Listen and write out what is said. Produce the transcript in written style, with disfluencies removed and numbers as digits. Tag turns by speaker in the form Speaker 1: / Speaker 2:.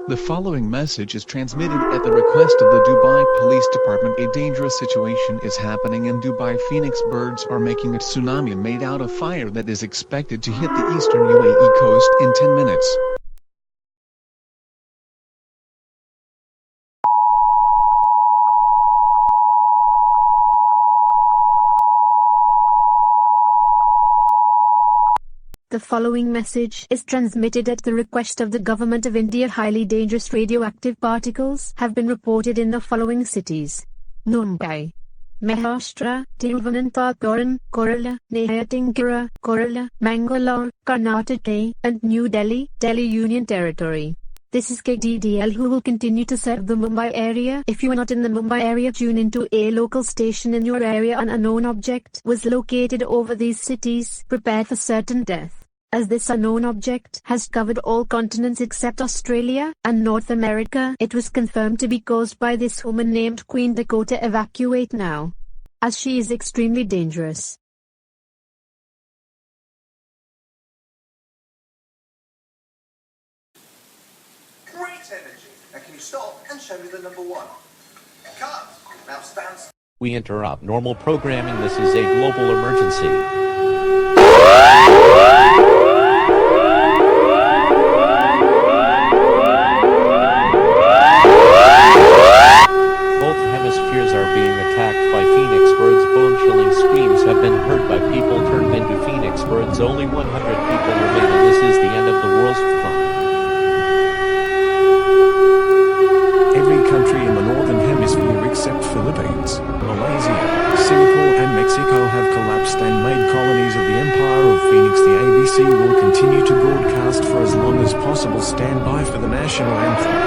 Speaker 1: The following message is transmitted at the request of the Dubai Police Department. A dangerous situation is happening in Dubai. Phoenix birds are making a tsunami made out of fire that is expected to hit the eastern UAE coast in 10 minutes.
Speaker 2: The following message is transmitted at the request of the Government of India. Highly dangerous radioactive particles have been reported in the following cities: Mumbai, Maharashtra, Thiruvananthapuram, Kerala, Neyyathinkara, Kerala, Mangalore, Karnataka, and New Delhi, Delhi Union Territory. This is KDDL, who will continue to serve the Mumbai area. If you are not in the Mumbai area, tune into a local station in your area. An unknown object was located over these cities. Prepare for certain death, as this unknown object has covered all continents except Australia and North America. It was confirmed to be caused by this woman named Queen Dakota. Evacuate now, as she is extremely dangerous.
Speaker 3: Great energy. Now can you stop and show me the number one? Cut. Now stand.
Speaker 4: We interrupt normal programming. This is a global emergency. Both hemispheres are being attacked by phoenix birds. Bone-chilling screams have been heard by people turned into phoenix birds. Only 100 people remain, and this is the end of the world's fun.
Speaker 5: Every country in the northern hemisphere except Philippines, Malaysia, Singapore and Mexico have collapsed and made colonies of the Empire of Phoenix. The ABC will continue to broadcast for as long as possible. Stand by for the national anthem.